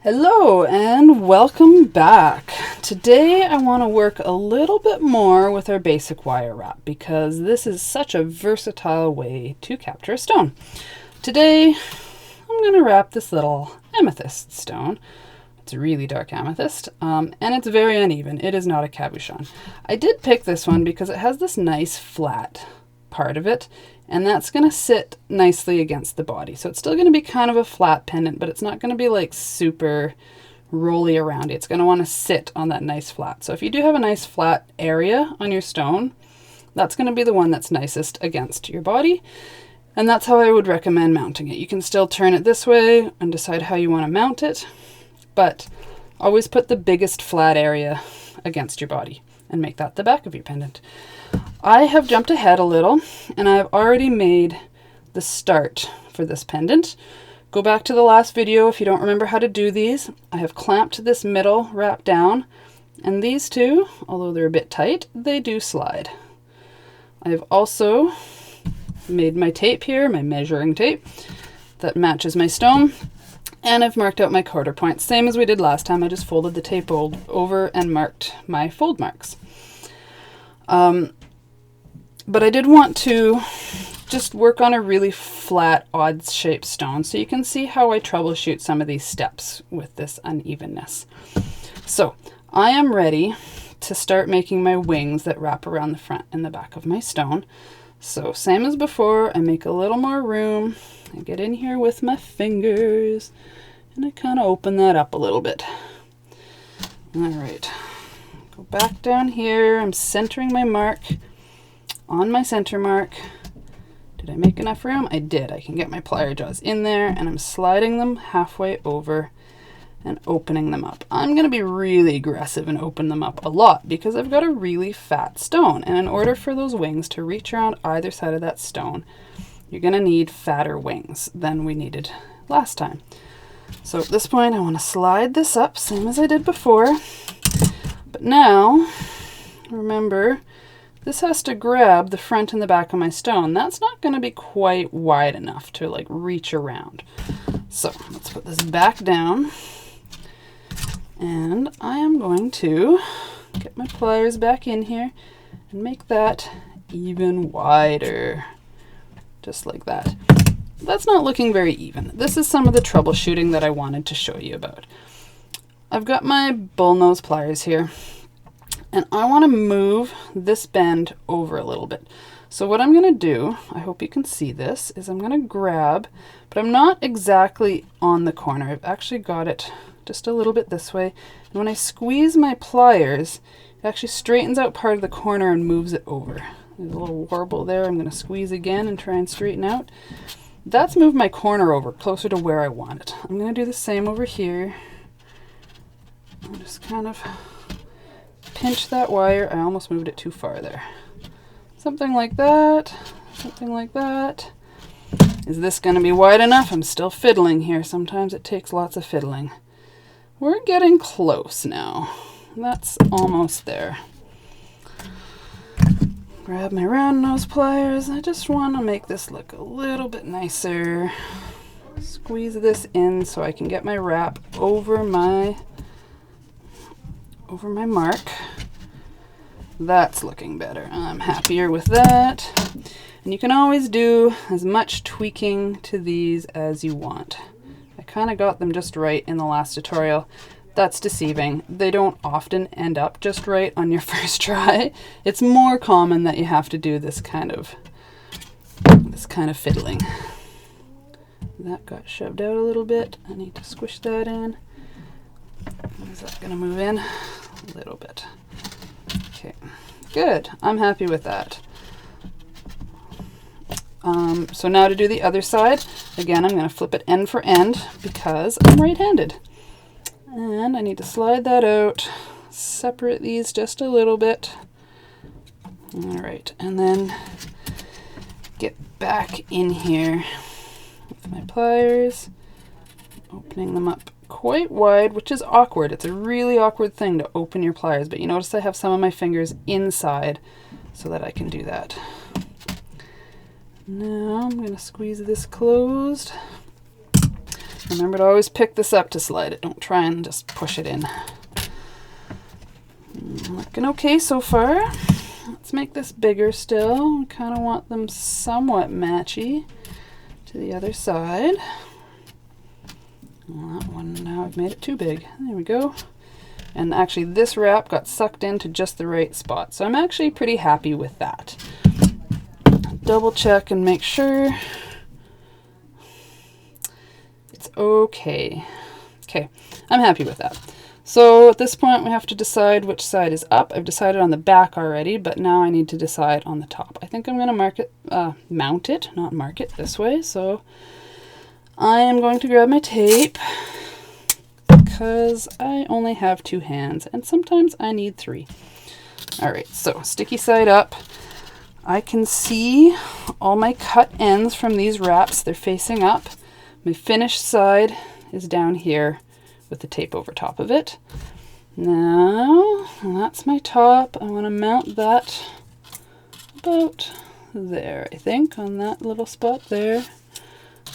Hello and welcome back. Today I want to work a little bit more with our basic wire wrap because this is such a versatile way to capture a stone. Today I'm going to wrap this little amethyst stone. It's a really dark amethyst and it's very uneven. It is not a cabochon. I did pick this one because it has this nice flat part of it, and that's going to sit nicely against the body. So it's still going to be kind of a flat pendant, but it's not going to be like super rolly around. It's going to want to sit on that nice flat. So if you do have a nice flat area on your stone, that's going to be the one that's nicest against your body. And that's how I would recommend mounting it. You can still turn it this way and decide how you want to mount it, but always put the biggest flat area against your body and make that the back of your pendant. I have jumped ahead a little and I've already made the start for this pendant. Go back to the last video if you don't remember how to do these. I have clamped this middle wrap down, and these two, although they're a bit tight, they do slide. I have also made my tape here, my measuring tape that matches my stone, and I've marked out my quarter points, same as we did last time. I just folded the tape over and marked my fold marks. But I did want to just work on a really flat, odd-shaped stone so you can see how I troubleshoot some of these steps with this unevenness. So I am ready to start making my wings that wrap around the front and the back of my stone. So same as before, I make a little more room. I get in here with my fingers and I kind of open that up a little bit. All right, go back down here. I'm centering my mark on my center mark. Did I make enough room? I did. I can get my plier jaws in there, and I'm sliding them halfway over and opening them up. I'm going to be really aggressive and open them up a lot because I've got a really fat stone, and in order for those wings to reach around either side of that stone, you're going to need fatter wings than we needed last time. So at this point I want to slide this up same as I did before, but now remember, this has to grab the front and the back of my stone. That's not going to be quite wide enough to like reach around. So let's put this back down, and I am going to get my pliers back in here and make that even wider, just like that. That's not looking very even. This is some of the troubleshooting that I wanted to show you about. I've got my bullnose pliers here, and I want to move this bend over a little bit. So what I'm going to do, I hope you can see this, is I'm going to grab, but I'm not exactly on the corner. I've actually got it just a little bit this way. And when I squeeze my pliers, it actually straightens out part of the corner and moves it over. There's a little warble there. I'm going to squeeze again and try and straighten out. That's moved my corner over closer to where I want it. I'm going to do the same over here. I'll just kind of pinch that wire. I almost moved it too far there. Something like that. Something like that. Is this going to be wide enough? I'm still fiddling here. Sometimes it takes lots of fiddling. We're getting close now. That's almost there. Grab my round nose pliers. I just want to make this look a little bit nicer. Squeeze this in so I can get my wrap over my mark. That's looking better. I'm happier with that. And you can always do as much tweaking to these as you want. I kind of got them just right in the last tutorial. That's deceiving. They don't often end up just right on your first try. It's more common that you have to do this kind of fiddling. That got shoved out a little bit. I need to squish that in. Is that going to move in? A little bit. Okay, good. I'm happy with that. So now to do the other side. Again, I'm going to flip it end for end because I'm right-handed. And I need to slide that out, separate these just a little bit. All right, and then get back in here with my pliers, opening them up quite wide, which is awkward. It's a really awkward thing to open your pliers, but you notice I have some of my fingers inside so that I can do that. Now I'm going to squeeze this closed. Remember to always pick this up to slide it. Don't try and just push it in. Looking okay so far. Let's make this bigger still. We kind of want them somewhat matchy to the other side. Well, that one, now I've made it too big. There we go. And actually this wrap got sucked into just the right spot. So I'm actually pretty happy with that. Double check and make sure it's okay. Okay, I'm happy with that. So at this point we have to decide which side is up. I've decided on the back already, but now I need to decide on the top. I think I'm going to mount it, not mark it this way. So I am going to grab my tape because I only have 2 hands and sometimes I need 3. All right, so sticky side up. I can see all my cut ends from these wraps. They're facing up. My finished side is down here with the tape over top of it. Now, that's my top. I want to mount that about there, I think, on that little spot there.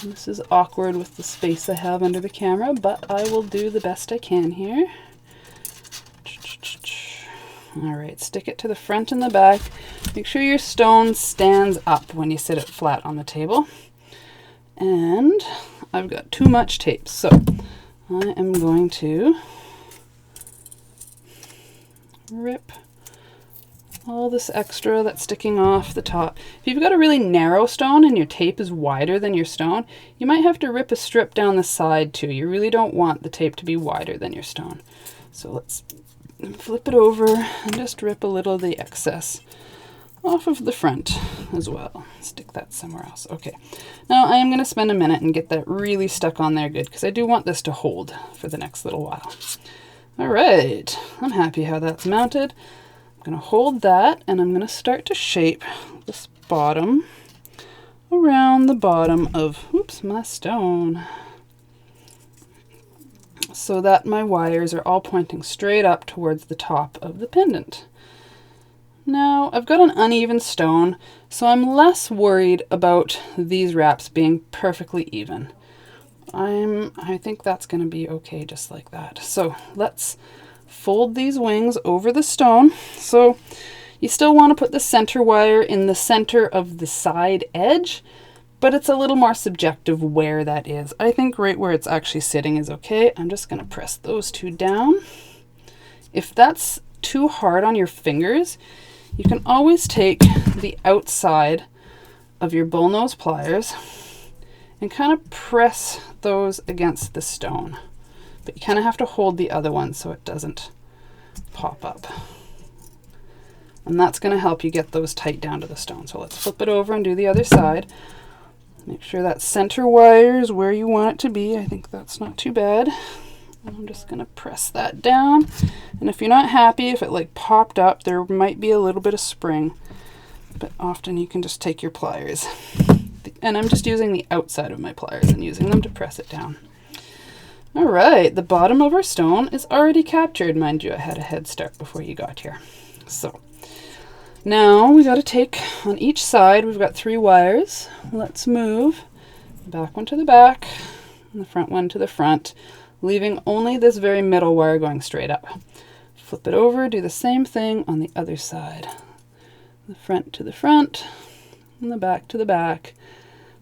And this is awkward with the space I have under the camera, but I will do the best I can here. All right, stick it to the front and the back. Make sure your stone stands up when you sit it flat on the table. And I've got too much tape, so I am going to rip all this extra that's sticking off the top. If you've got a really narrow stone and your tape is wider than your stone, you might have to rip a strip down the side too. You really don't want the tape to be wider than your stone. So let's flip it over and just rip a little of the excess off of the front as well. Stick that somewhere else. Okay, now I am going to spend a minute and get that really stuck on there good because I do want this to hold for the next little while. All right, I'm happy how that's mounted. I'm going to hold that and I'm going to start to shape this bottom around the bottom of, oops, my stone, so that my wires are all pointing straight up towards the top of the pendant. Now, I've got an uneven stone, so I'm less worried about these wraps being perfectly even. I think that's going to be okay just like that. So let's fold these wings over the stone. So you still want to put the center wire in the center of the side edge, but it's a little more subjective where that is. I think right where it's actually sitting is okay. I'm just going to press those 2 down. If that's too hard on your fingers, you can always take the outside of your bullnose pliers and kind of press those against the stone. But you kind of have to hold the other one so it doesn't pop up. And that's going to help you get those tight down to the stone. So let's flip it over and do the other side. Make sure that center wire is where you want it to be. I think that's not too bad. I'm just going to press that down. And if you're not happy, if it like popped up, there might be a little bit of spring. But often you can just take your pliers. And I'm just using the outside of my pliers and using them to press it down. All right, the bottom of our stone is already captured. Mind you, I had a head start before you got here. So now we got to take on each side, we've got 3 wires. Let's move the back one to the back and the front one to the front, leaving only this very middle wire going straight up. Flip it over, do the same thing on the other side. The front to the front and the back to the back.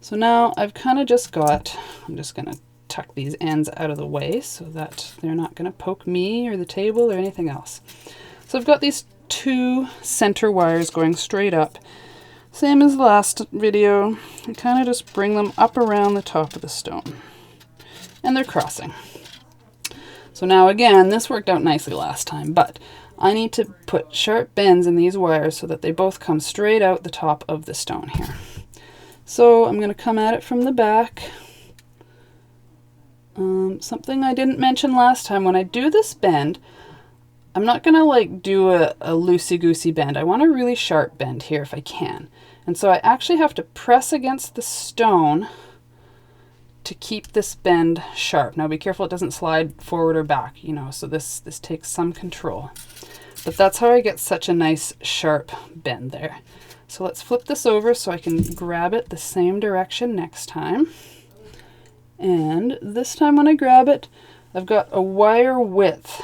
So now I've kind of just got, I'm just going to tuck these ends out of the way so that they're not going to poke me or the table or anything else. So I've got these 2 center wires going straight up. Same as the last video, I kind of just bring them up around the top of the stone. And they're crossing. So now again, this worked out nicely last time, but I need to put sharp bends in these wires so that they both come straight out the top of the stone here. So I'm going to come at it from the back. Something I didn't mention last time, when I do this bend, I'm not going to like do a loosey-goosey bend. I want a really sharp bend here if I can. And so I actually have to press against the stone to keep this bend sharp. Now be careful it doesn't slide forward or back, you know, so this takes some control. But that's how I get such a nice sharp bend there. So let's flip this over so I can grab it the same direction next time. And this time when I grab it, I've got a wire width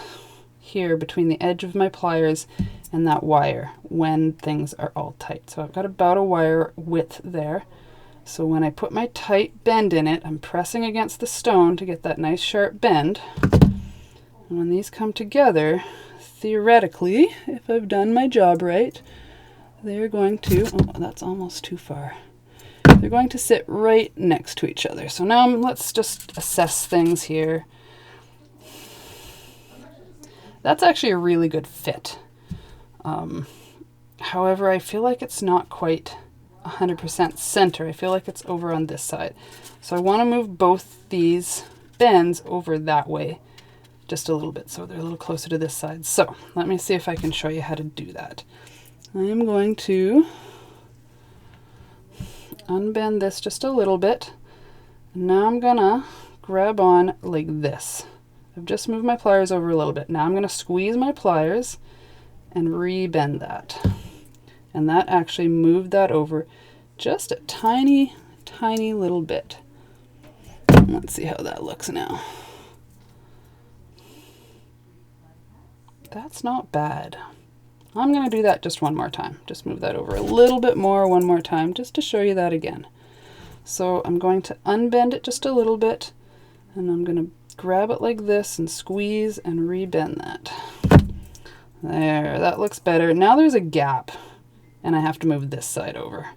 here between the edge of my pliers and that wire when things are all tight. So I've got about a wire width there. So when I put my tight bend in it, I'm pressing against the stone to get that nice sharp bend. And when these come together, theoretically, if I've done my job right, they're going to, oh, that's almost too far. They're going to sit right next to each other. So now let's just assess things here. That's actually a really good fit. However, I feel like it's not quite 100% center. I feel like it's over on this side. So I want to move both these bends over that way just a little bit so they're a little closer to this side. So let me see if I can show you how to do that. I am going to unbend this just a little bit. Now I'm gonna grab on like this. I've just moved my pliers over a little bit. Now I'm gonna squeeze my pliers and re-bend that. And that actually moved that over just a tiny, tiny little bit. Let's see how that looks now. That's not bad. I'm going to do that just one more time. Just move that over a little bit more one more time just to show you that again. So I'm going to unbend it just a little bit and I'm going to grab it like this and squeeze and re-bend that. There, that looks better. Now there's a gap and I have to move this side over.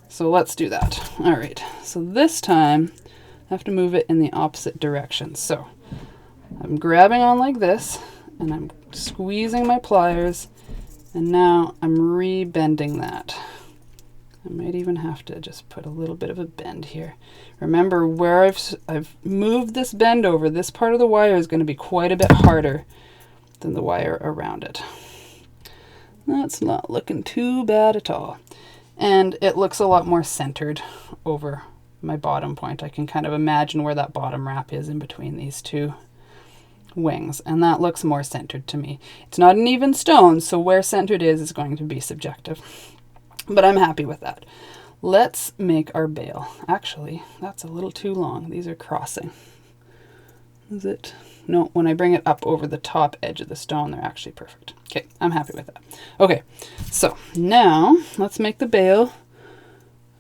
So let's do that. All right, so this time I have to move it in the opposite direction. So I'm grabbing on like this and I'm squeezing my pliers. And now I'm re-bending that. I might even have to just put a little bit of a bend here. Remember where I've moved this bend over, this part of the wire is going to be quite a bit harder than the wire around it. That's not looking too bad at all. And it looks a lot more centered over my bottom point. I can kind of imagine where that bottom wrap is in between these two wings, and that looks more centered to me. It's not an even stone, so where centered is going to be subjective, but I'm happy with that. Let's make our bail. Actually, that's a little too long. These are crossing. Is it? No, when I bring it up over the top edge of the stone, they're actually perfect. Okay, I'm happy with that. Okay, so now let's make the bail.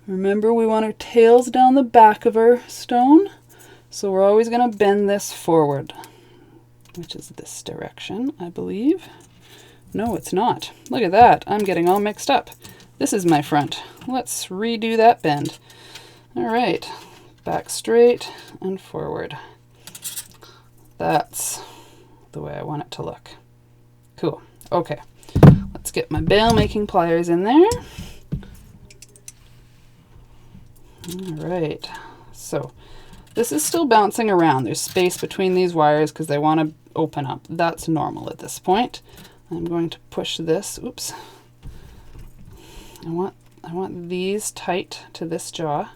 Remember, we want our tails down the back of our stone, so we're always going to bend this forward, which is this direction, I believe. No, it's not. Look at that. I'm getting all mixed up. This is my front. Let's redo that bend. All right, back straight and forward. That's the way I want it to look. Cool. Okay, let's get my bail making pliers in there. All right, so this is still bouncing around. There's space between these wires because they want to open up. That's normal at this point. I'm going to push this. Oops. I want these tight to this jaw.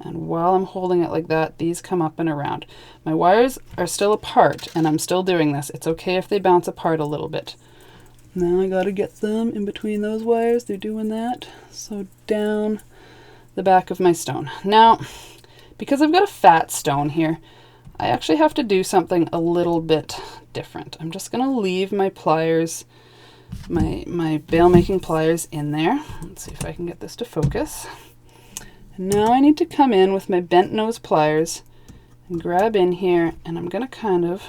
And while I'm holding it like that, these come up and around. My wires are still apart and I'm still doing this. It's okay if they bounce apart a little bit. Now I got to get them in between those wires. They're doing that. So down the back of my stone. Now, because I've got a fat stone here, I actually have to do something a little bit different. I'm just going to leave my pliers, my bail making pliers in there. Let's see if I can get this to focus. And now I need to come in with my bent nose pliers and grab in here, and I'm going to kind of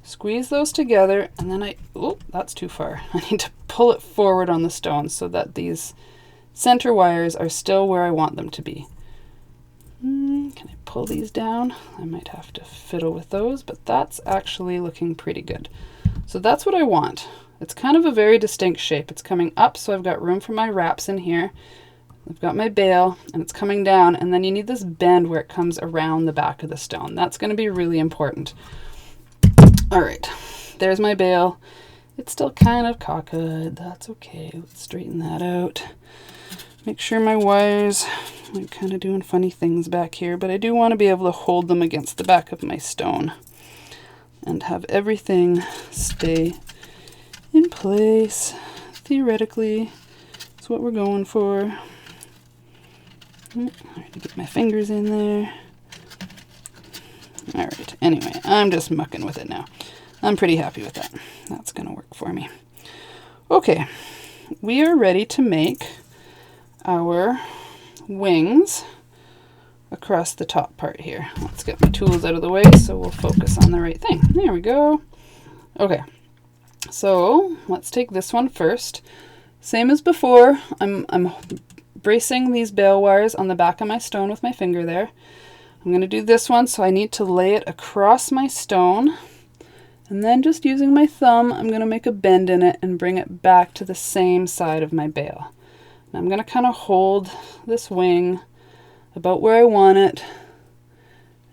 squeeze those together, and then oh, that's too far. I need to pull it forward on the stone so that these center wires are still where I want them to be. Can I pull these down? I might have to fiddle with those, but that's actually looking pretty good. So that's what I want. It's kind of a very distinct shape. It's coming up, so I've got room for my wraps in here. I've got my bail, and it's coming down, and then you need this bend where it comes around the back of the stone. That's going to be really important. All right, there's my bail. It's still kind of cockeyed. That's okay. Let's straighten that out. Make sure my wires are kind of doing funny things back here, but I do want to be able to hold them against the back of my stone and have everything stay in place. Theoretically, that's what we're going for. I need to get my fingers in there. All right, anyway, I'm just mucking with it now. I'm pretty happy with that. That's gonna work for me. Okay, we are ready to make our wings across the top part here. Let's get my tools out of the way so we'll focus on the right thing. There we go. Okay, so let's take this one first. Same as before, I'm bracing these bail wires on the back of my stone with my finger there. I'm going to do this one, so I need to lay it across my stone, and then just using my thumb, I'm going to make a bend in it and bring it back to the same side of my bail. Now I'm going to kind of hold this wing about where I want it,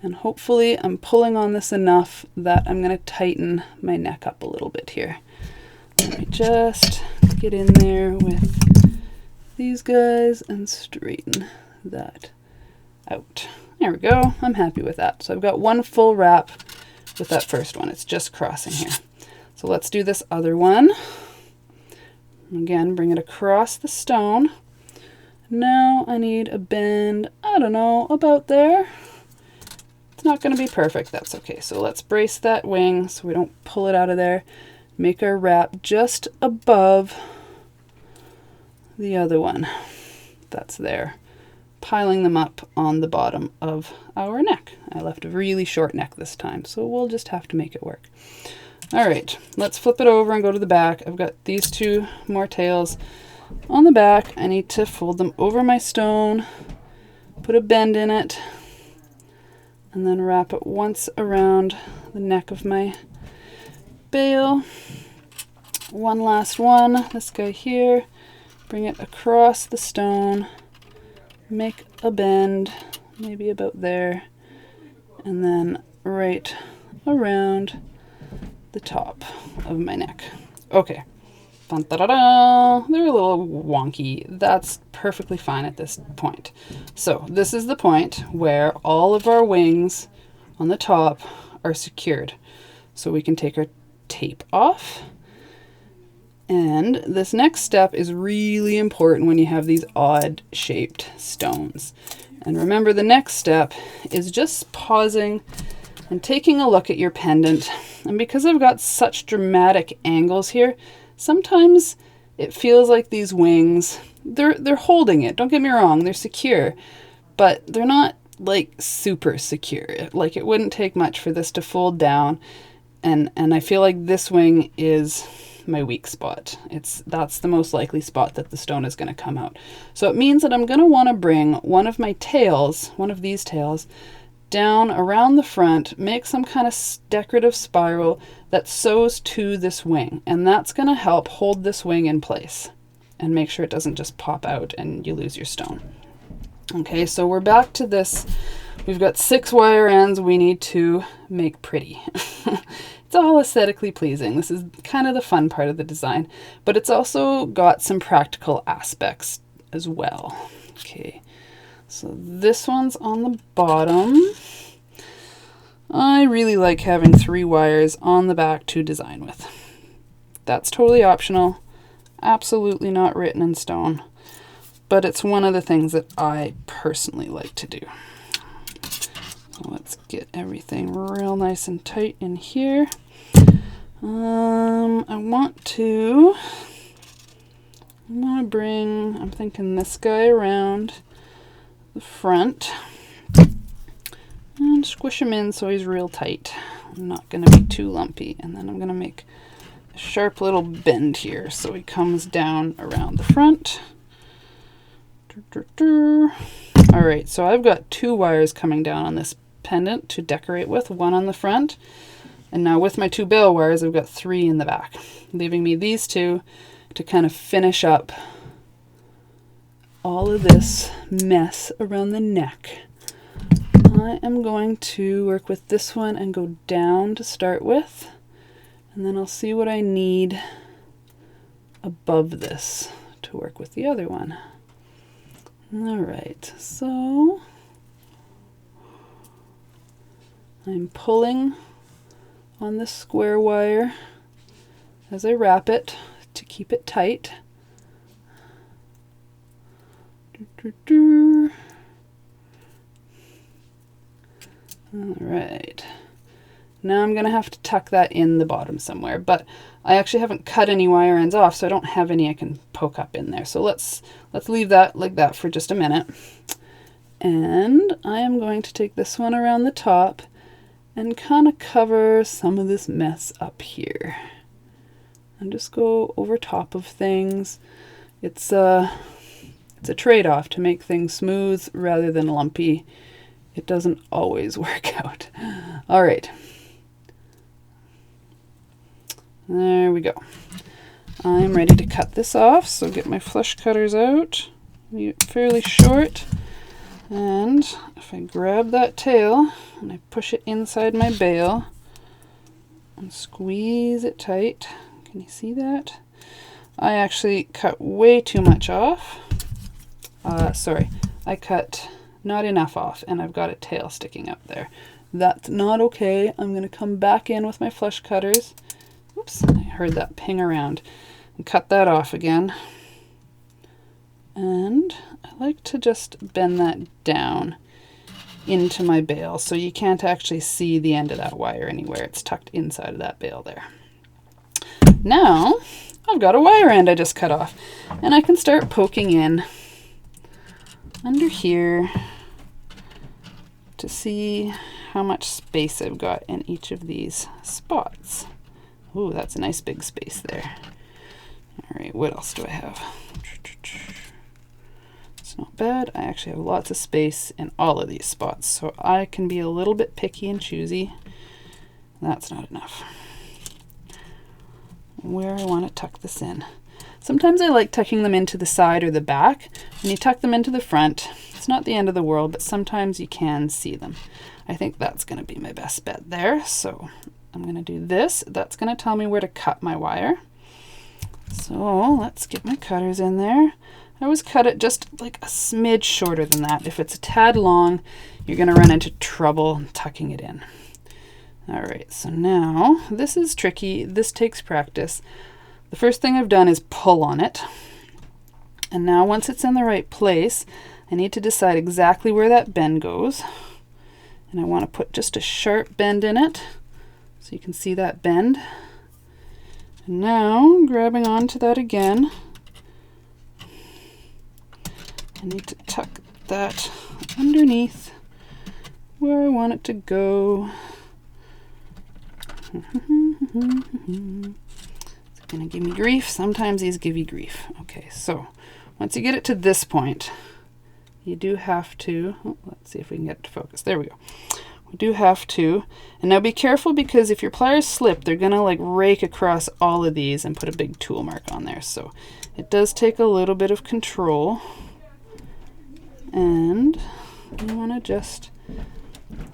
and hopefully I'm pulling on this enough that I'm going to tighten my neck up a little bit here. Let me just get in there with these guys and straighten that out. There we go. I'm happy with that. So I've got one full wrap with that first one. It's just crossing here. So let's do this other one. Again, bring it across the stone. Now I need a bend, I don't know, about there. It's not going to be perfect. That's okay. So let's brace that wing so we don't pull it out of there. Make our wrap just above the other one that's there, piling them up on the bottom of our neck. I left a really short neck this time, so we'll just have to make it work. All right, let's flip it over and go to the back. I've got these two more tails on the back. I need to fold them over my stone, put a bend in it, and then wrap it once around the neck of my bail. One last one, this guy here. Bring it across the stone, make a bend, maybe about there, and then right around the top of my neck. Okay. Dun-da-da-da. They're a little wonky. That's perfectly fine at this point. So this is the point where all of our wings on the top are secured. So we can take our tape off. And this next step is really important when you have these odd shaped stones. And remember, the next step is just pausing and taking a look at your pendant. And because I've got such dramatic angles here, sometimes it feels like these wings, they're holding it. Don't get me wrong, they're secure, but they're not like super secure. Like it wouldn't take much for this to fold down. And I feel like this wing is my weak spot. That's the most likely spot that the stone is going to come out. So it means that I'm going to want to bring one of my tails, one of these tails, down around the front, make some kind of decorative spiral that sews to this wing, and that's going to help hold this wing in place and make sure it doesn't just pop out and you lose your stone. Okay, so we're back to this. We've got 6 wire ends we need to make pretty. It's all aesthetically pleasing. This is kind of the fun part of the design, but it's also got some practical aspects as well. Okay, so this one's on the bottom. I really like having 3 wires on the back to design with. That's totally optional, absolutely not written in stone, but it's one of the things that I personally like to do. So let's get everything real nice and tight in here. I want to bring, I'm thinking this guy around the front and squish him in so he's real tight. I'm not going to be too lumpy. And then I'm going to make a sharp little bend here so he comes down around the front. All right, so I've got 2 wires coming down on this pendant to decorate with, one on the front, and now with my 2 bail wires I've got 3 in the back, leaving me these 2 to kind of finish up all of this mess around the neck. I am going to work with this one and go down to start with, and then I'll see what I need above this to work with the other one. All right, so I'm pulling on this square wire as I wrap it to keep it tight. All right. Now I'm gonna have to tuck that in the bottom somewhere, but I actually haven't cut any wire ends off, so I don't have any I can poke up in there. So let's leave that like that for just a minute. And I am going to take this one around the top and kind of cover some of this mess up here. And just go over top of things. It's a trade-off to make things smooth rather than lumpy. It doesn't always work out. All right. There we go. I'm ready to cut this off, so get my flush cutters out. Leave it fairly short. And if I grab that tail and I push it inside my bail and squeeze it tight, can you see that? I actually cut way too much off. Sorry, I cut not enough off and I've got a tail sticking up there. That's not okay. I'm going to come back in with my flush cutters. Oops, I heard that ping around. And cut that off again. And I like to just bend that down into my bail so you can't actually see the end of that wire anywhere. It's tucked inside of that bail there. Now I've got a wire end I just cut off, and I can start poking in under here to see how much space I've got in each of these spots. Ooh, that's a nice big space there. All right, what else do I have? It's not bad. I actually have lots of space in all of these spots, so I can be a little bit picky and choosy. That's not enough. Where I want to tuck this in. Sometimes I like tucking them into the side or the back. When you tuck them into the front, it's not the end of the world, but sometimes you can see them. I think that's going to be my best bet there. So I'm going to do this. That's going to tell me where to cut my wire. So let's get my cutters in there. I always cut it just like a smidge shorter than that. If it's a tad long, you're going to run into trouble tucking it in. All right, so now this is tricky. This takes practice. The first thing I've done is pull on it. And now once it's in the right place, I need to decide exactly where that bend goes. And I want to put just a sharp bend in it so you can see that bend. And now grabbing onto that again, I need to tuck that underneath where I want it to go. It's gonna give me grief. Sometimes these give you grief. Okay, so once you get it to this point, you do have to, let's see if we can get it to focus. There we go. We do have to, and now be careful because if your pliers slip, they're gonna like rake across all of these and put a big tool mark on there. So it does take a little bit of control, and you wanna just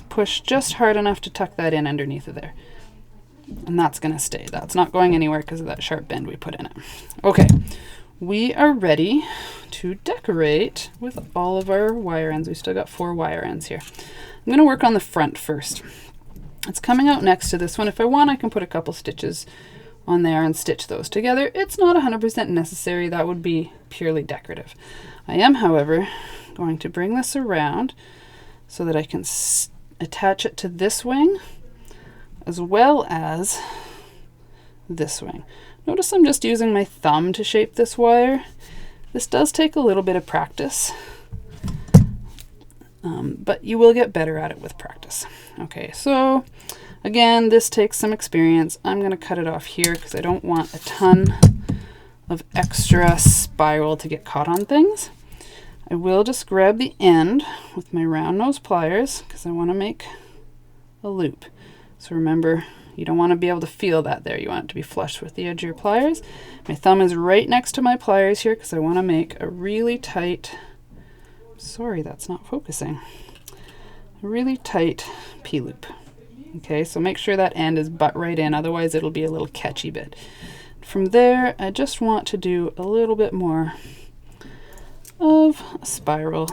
push just hard enough to tuck that in underneath of there. And that's going to stay. That's not going anywhere because of that sharp bend we put in it. Okay, we are ready to decorate with all of our wire ends. We still got 4 wire ends here. I'm going to work on the front first. It's coming out next to this one. If I want, I can put a couple stitches on there and stitch those together. It's not 100% necessary. That would be purely decorative. I am, however, going to bring this around so that I can attach it to this wing as well as this wing. Notice I'm just using my thumb to shape this wire. This does take a little bit of practice, but you will get better at it with practice. Okay, so again, this takes some experience. I'm going to cut it off here because I don't want a ton of extra spiral to get caught on things. I will just grab the end with my round nose pliers because I want to make a loop. So remember, you don't want to be able to feel that there. You want it to be flush with the edge of your pliers. My thumb is right next to my pliers here because I want to make a really tight, sorry, that's not focusing, a really tight P-loop. Okay, so make sure that end is butt right in, otherwise it'll be a little catchy bit. From there, I just want to do a little bit more of a spiral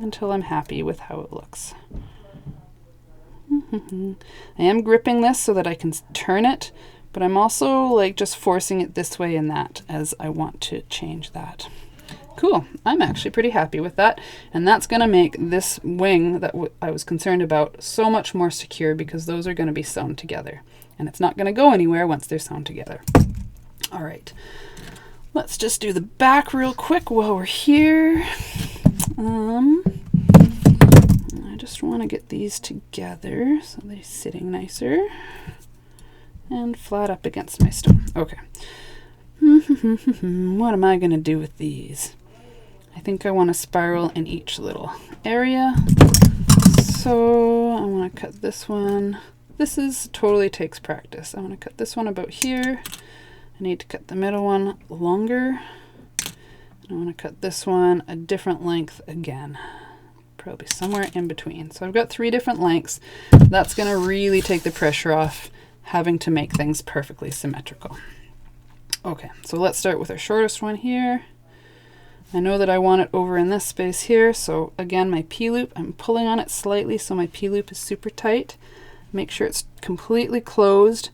until I'm happy with how it looks. I am gripping this so that I can turn it, but I'm also like just forcing it this way and that as I want to change that. Cool. I'm actually pretty happy with that. And that's going to make this wing that I was concerned about so much more secure because those are going to be sewn together. And it's not going to go anywhere once they're sewn together. All right. Let's just do the back real quick while we're here. I just want to get these together so they're sitting nicer and flat up against my stone. Okay. What am I going to do with these? I think I want to spiral in each little area. So I want to cut this one. This is totally takes practice. I want to cut this one about here. I need to cut the middle one longer. And I want to cut this one a different length again. Probably somewhere in between. So I've got 3 different lengths. That's going to really take the pressure off having to make things perfectly symmetrical. Okay, so let's start with our shortest one here. I know that I want it over in this space here, so again, my P-loop, I'm pulling on it slightly so my P-loop is super tight. Make sure it's completely closed.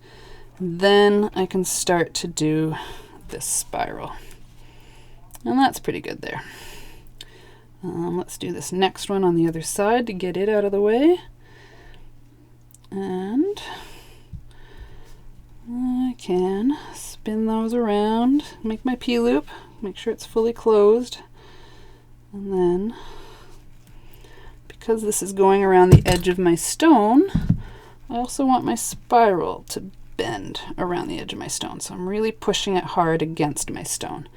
Then I can start to do this spiral. And that's pretty good there. Let's do this next one on the other side to get it out of the way. And I can spin those around, make my P-loop, make sure it's fully closed. And then, because this is going around the edge of my stone, I also want my spiral to bend around the edge of my stone. So I'm really pushing it hard against my stone.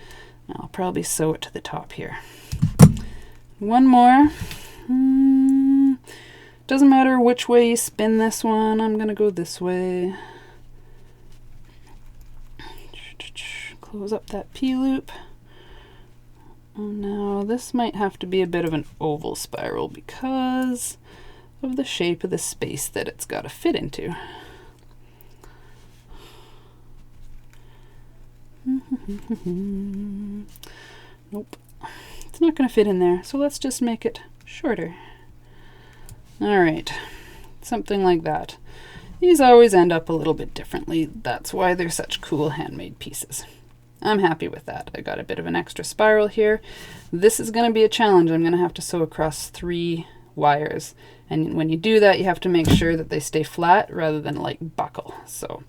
Now I'll probably sew it to the top here. One more. Doesn't matter which way you spin this one. I'm going to go this way. Close up that P-loop. Now this might have to be a bit of an oval spiral because of the shape of the space that it's got to fit into. Nope. It's not going to fit in there, so let's just make it shorter. Alright, something like that. These always end up a little bit differently. That's why they're such cool handmade pieces. I'm happy with that. I got a bit of an extra spiral here. This is going to be a challenge. I'm going to have to sew across 3 wires. And when you do that, you have to make sure that they stay flat rather than like buckle. So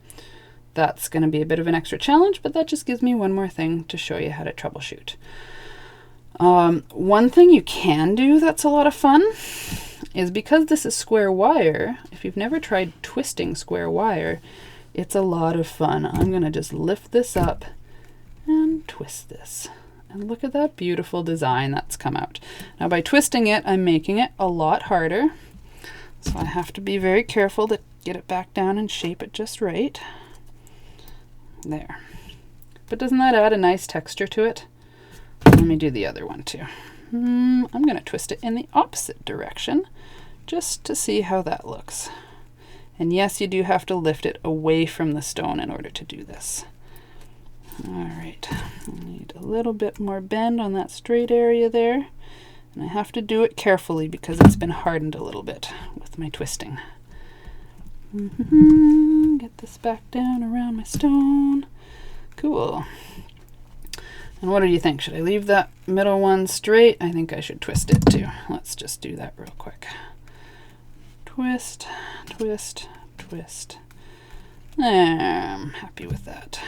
that's going to be a bit of an extra challenge, but that just gives me one more thing to show you how to troubleshoot. One thing you can do that's a lot of fun is because this is square wire, if you've never tried twisting square wire, it's a lot of fun. I'm going to just lift this up and twist this. And look at that beautiful design that's come out. Now by twisting it, I'm making it a lot harder. So I have to be very careful to get it back down and shape it just right. There. But doesn't that add a nice texture to it? Let me do the other one too. I'm going to twist it in the opposite direction just to see how that looks. And yes, you do have to lift it away from the stone in order to do this. Alright, I need a little bit more bend on that straight area there. And I have to do it carefully because it's been hardened a little bit with my twisting. Get this back down around my stone. Cool. And what do you think? Should I leave that middle one straight? I think I should twist it too. Let's just do that real quick. Twist, twist, twist. I'm happy with that.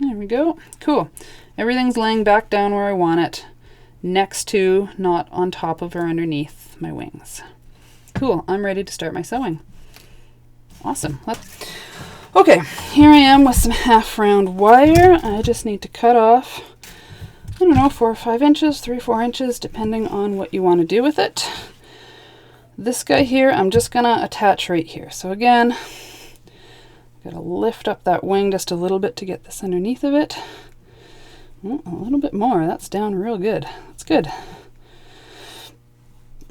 There we go. Cool. Everything's laying back down where I want it, next to, not on top of or underneath my wings. Cool. I'm ready to start my sewing. Awesome. Okay, here I am with some half round wire. I just need to cut off, I don't know, 4 or 5 inches, 3 or 4 inches, depending on what you want to do with it. This guy here, I'm just gonna attach right here. So again, gotta lift up that wing just a little bit to get this underneath of it. Oh, a little bit more. That's down real good. That's good.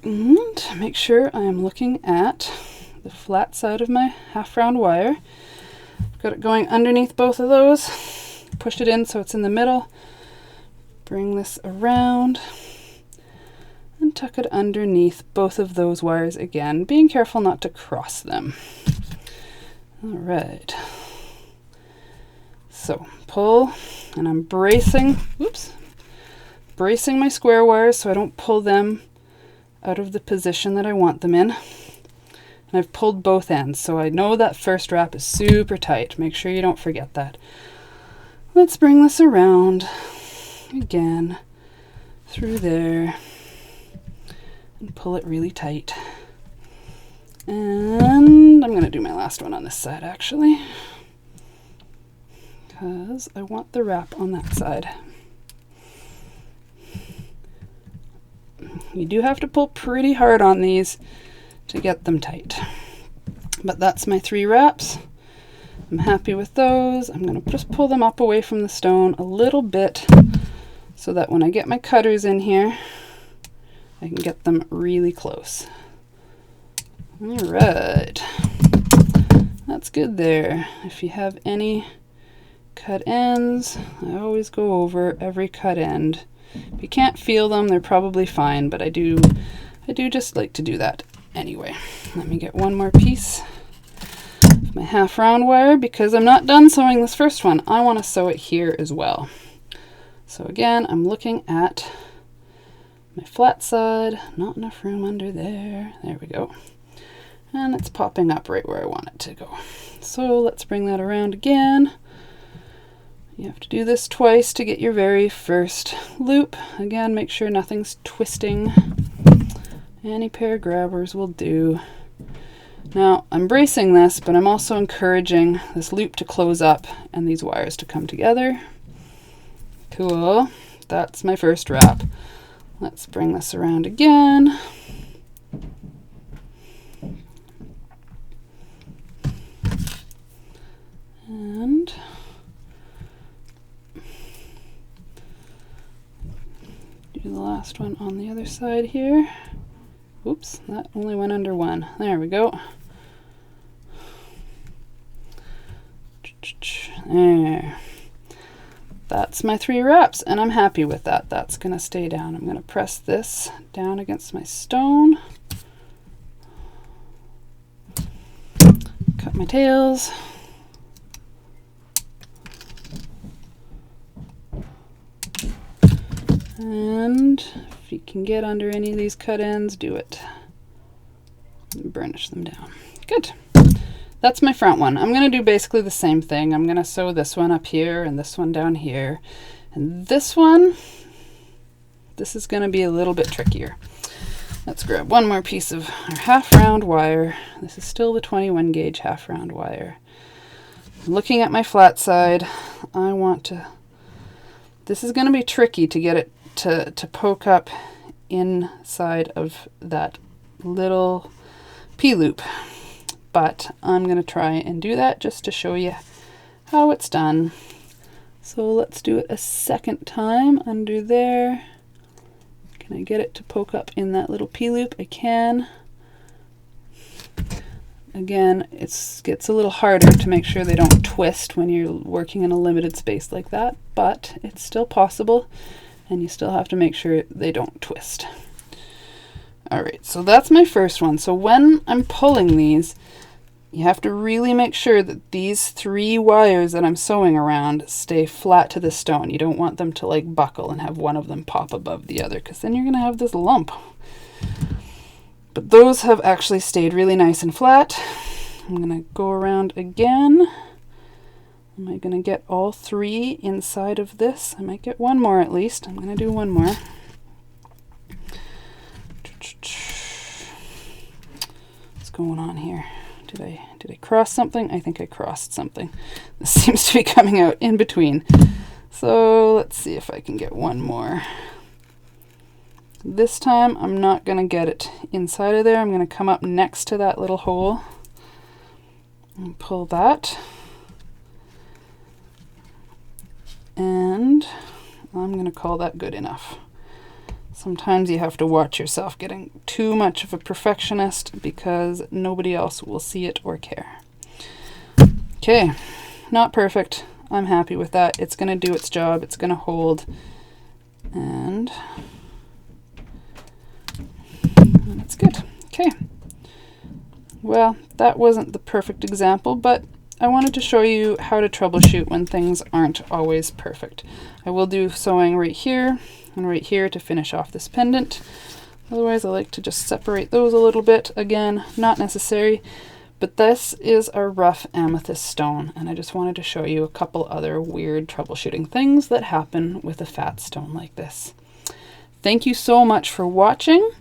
And make sure I am looking at the flat side of my half round wire. Got it going underneath both of those. Push it in so it's in the middle. Bring this around and tuck it underneath both of those wires again, being careful not to cross them. All right. So pull, and I'm bracing my square wires so I don't pull them out of the position that I want them in. And I've pulled both ends, so I know that first wrap is super tight. Make sure you don't forget that. Let's bring this around again through there and pull it really tight. And I'm going to do my last one on this side actually, because I want the wrap on that side. You do have to pull pretty hard on these to get them tight. But that's my 3 wraps. I'm happy with those. I'm going to just pull them up away from the stone a little bit so that when I get my cutters in here, I can get them really close. All right. That's good there. If you have any cut ends, I always go over every cut end. If you can't feel them, they're probably fine, but I do just like to do that anyway. Let me get one more piece of my half round wire because I'm not done sewing this first one. I want to sew it here as well. So again, I'm looking at my flat side. Not enough room under there. There we go. And it's popping up right where I want it to go. So let's bring that around again. You have to do this twice to get your very first loop. Again, make sure nothing's twisting. Any pair of grabbers will do. Now, I'm bracing this, but I'm also encouraging this loop to close up and these wires to come together. Cool. That's my first wrap. Let's bring this around again. And do the last one on the other side here. Oops, that only went under one. There we go. There. That's my 3 wraps, and I'm happy with that. That's going to stay down. I'm going to press this down against my stone. Cut my tails. And if you can get under any of these cut ends, do it. And burnish them down. Good. That's my front one. I'm going to do basically the same thing. I'm going to sew this one up here and this one down here. And this one, this is going to be a little bit trickier. Let's grab one more piece of our half round wire. This is still the 21 gauge half round wire. Looking at my flat side, I want to, this is going to be tricky to get it to poke up inside of that little P-loop. But I'm going to try and do that just to show you how it's done. So let's do it a second time under there. Can I get it to poke up in that little P-loop? I can. Again, it gets a little harder to make sure they don't twist when you're working in a limited space like that, but it's still possible, and you still have to make sure they don't twist. All right, so that's my first one. So when I'm pulling these, you have to really make sure that these 3 wires that I'm sewing around stay flat to the stone. You don't want them to like buckle and have one of them pop above the other, because then you're going to have this lump. But those have actually stayed really nice and flat. I'm going to go around again. Am I going to get all 3 inside of this? I might get one more at least. I'm going to do one more. What's going on here? Did I cross something? I think I crossed something. This seems to be coming out in between. So let's see if I can get one more. This time I'm not going to get it inside of there. I'm going to come up next to that little hole and pull that. And I'm going to call that good enough. Sometimes you have to watch yourself getting too much of a perfectionist because nobody else will see it or care. Okay, not perfect. I'm happy with that. It's going to do its job. It's going to hold. And that's good. Okay. Well, that wasn't the perfect example, but I wanted to show you how to troubleshoot when things aren't always perfect. I will do sewing right here and right here to finish off this pendant. Otherwise, I like to just separate those a little bit. Again, not necessary, but this is a rough amethyst stone, and I just wanted to show you a couple other weird troubleshooting things that happen with a fat stone like this. Thank you so much for watching.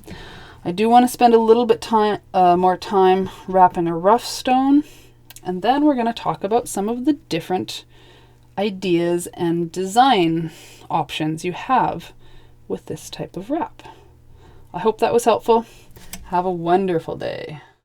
I do want to spend a little bit more time wrapping a rough stone, and then we're going to talk about some of the different ideas and design options you have with this type of wrap. I hope that was helpful. Have a wonderful day.